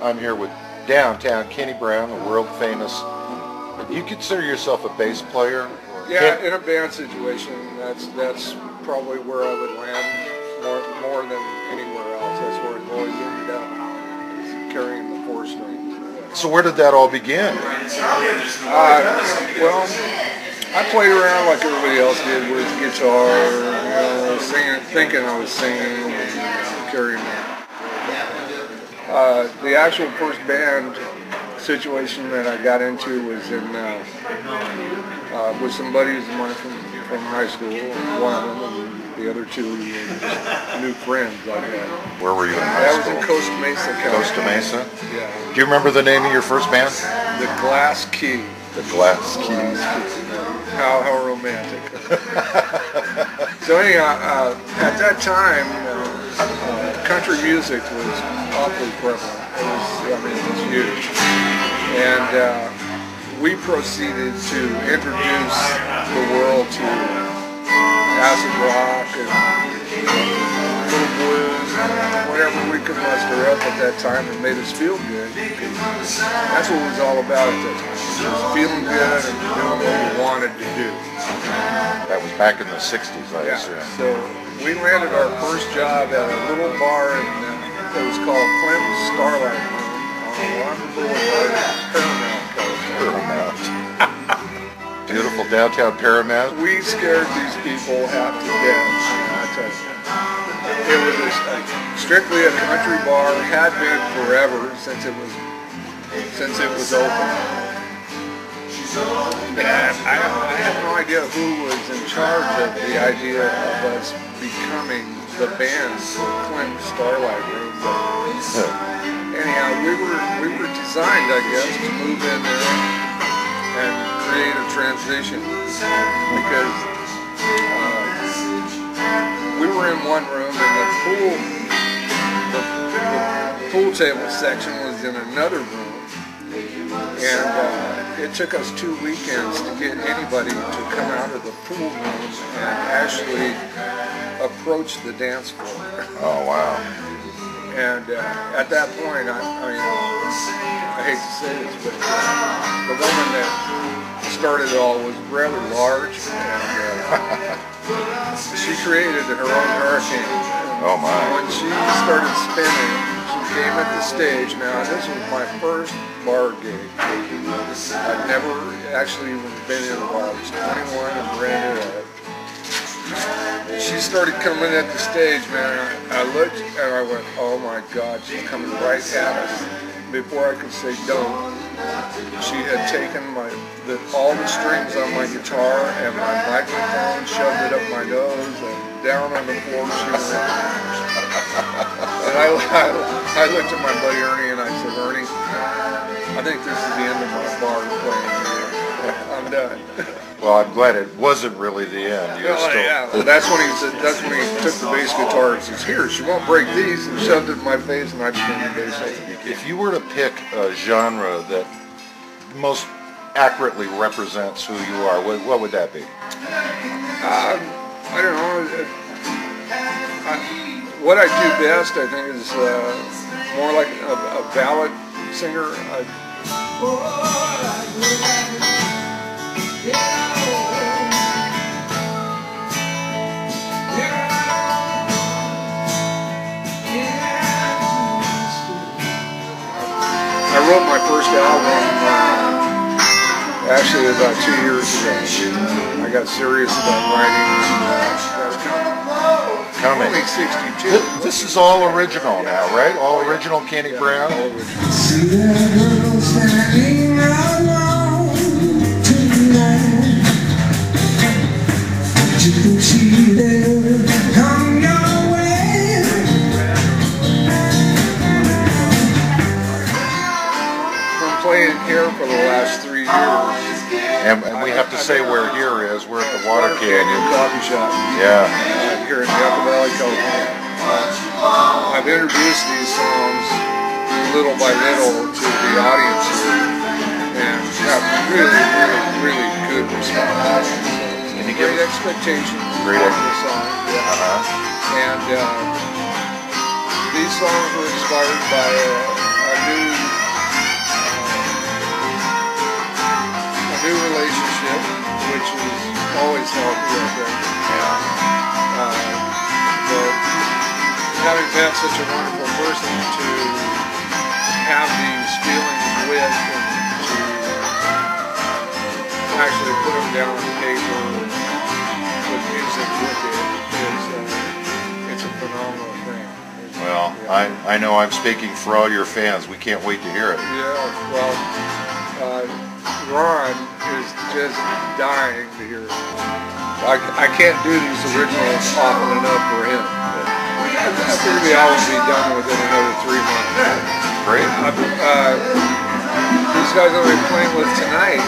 I'm here with downtown Kenny Brown, the world famous. You consider yourself a bass player? Yeah, in a band situation, that's probably where I would land more than anywhere else. That's where I've always ended up, is carrying the four strings. So where did that all begin? Well, I played around like everybody else did with guitar, singing, thinking I was singing, and carrying that. The actual first band situation that I got into was in with some buddies of mine from high school. One of them, and the other two were just new friends like that. Where were you in high school? I was in Costa Mesa, California. Costa Mesa? Yeah. Do you remember the name of your first band? The Glass Key. The Glass Key. How romantic. So anyhow, at that time, country music was awfully prevalent. It was huge. And we proceeded to introduce the world to acid rock and little blues, whatever we could muster up at that time that made us feel good. That's what it was all about at that time. It was feeling good and doing what we wanted to do. That was back in the 60s, I assume. So we landed our first job at a little bar that was called Clinton's Starlight Room on Walker Boulevard, Paramount, California. Beautiful downtown Paramount. We scared these people half to death. I tell you. It was strictly a country bar. Had been forever since it was open. And I have no idea who was in charge of the idea of us becoming the band for Clinton Starlight Room. But anyhow, we were designed, I guess, to move in there and create a transition because we were in one room and the pool table section was in another room. And it took us 2 weekends to get anybody to come out of the pool room and actually approach the dance floor. Oh, wow. And at that point, I hate to say this, but the woman that started it all was rather large, and she created her own hurricane. Oh, my. When she started spinning, she came at the stage. Now, this was my first bar gig. I'd never actually even been in a bar. I was 21 and rented it. She started coming at the stage, man. I looked and I went, oh my God, she's coming right at us. Before I could say don't, she had taken all the strings on my guitar and my microphone, shoved it up my nose, and down on the floor she went. And I looked at my buddy Ernie and I said, Ernie, I think this is the end of my bar playing here. I'm done. Well, I'm glad it wasn't really the end. Yeah, well, that's when he took the bass guitar and says, "Here, she won't break these," and shoved it in my face, and I became a bass player. If you were to pick a genre that most accurately represents who you are, what would that be? I don't know. What I do best, I think, is more like a ballad singer. I wrote my first album actually about 2 years ago. I got serious about writing. Coming. Only 62. This is all original now, right? All original Kenny Brown? All original. See that girl standing alone tonight. You can see them come your way. Been playing here for the last 3 years. And we have to say where here is. We're at the Water Canyon Coffee Shop. Yeah. Here in Yucca Valley, California. I've introduced these songs little by little to the audience here, and got really good response. Can you Great give expectations Great for the song. And these songs were inspired by a new met such a wonderful person to have these feelings with, and to actually put them down on paper with music with it it's a phenomenal thing. Well, I know I'm speaking for all your fans. We can't wait to hear it. Yeah, well, Ron is just dying to hear it. I can't do these originals often enough for him. I figure the album will be done within another 3 months. Great. These guys that we're playing with tonight,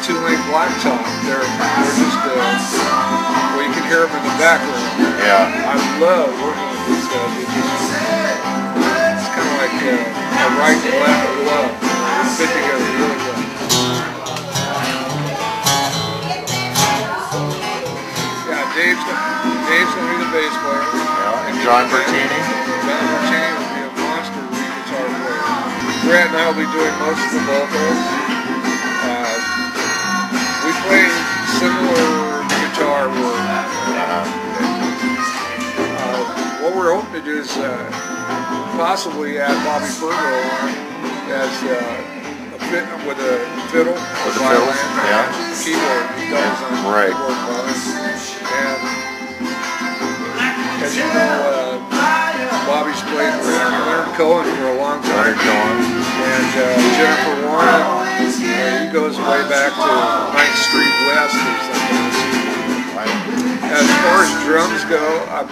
two-lane blacktop, they're just, well, you can hear them in the background. Yeah. I love working with these guys. It's kind of like a right and left glove. They fit together really well. Yeah, Dave's gonna be the bass player. Yeah. And John Bertini. John Bertini will be a monster lead guitar player. Brett and I will be doing most of the vocals. We play similar guitar work. What we're hoping to do is possibly add Bobby Fergo on as with a fiddle, With a violin, fiddle, yeah. keyboard. He does on Right. keyboard and violin. And as you know, Bobby's played with Leonard Cohen for a long time. Leonard Cohen. And Jennifer Warren, he goes way back to 9th Street West or something. As far as drums go, I'm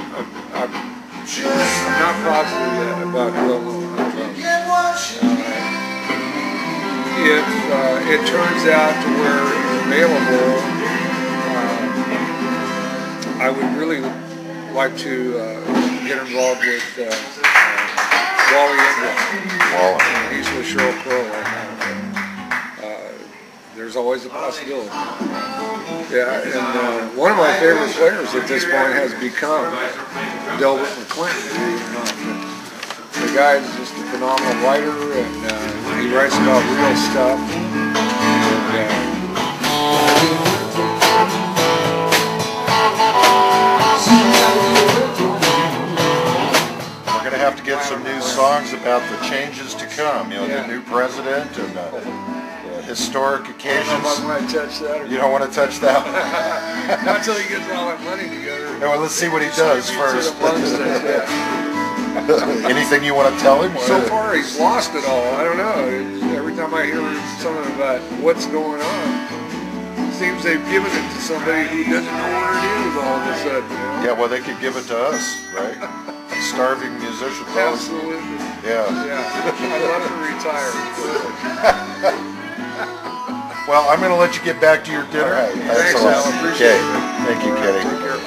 not positive yet about who I'm on drums. If it turns out to where it's available, I would really like to get involved with Wally Ingram. He's with Cheryl Crow right now. There's always a possibility. Yeah, and one of my favorite players at this point has become Delbert McClinton. The guy is just a phenomenal writer, and he writes about real stuff. We're going to have to get some new songs about the changes to come. You know, the new president and historic occasions. I don't know if I might touch that. You don't want to touch that? Not until he gets all that money together. No, well, let's see what he does first. Yeah. Anything you want to tell him? So far, he's lost it all. I don't know. Every time I hear something about what's going on, it seems they've given it to somebody who doesn't know where it is all of a sudden. You know? Yeah, well, they could give it to us, right? Starving musicians. Absolutely. Yeah. Yeah. I'd love to retire. Well, I'm going to let you get back to your dinner. All right. Thanks, Al. Appreciate it. Thank you, Kenny. Take care.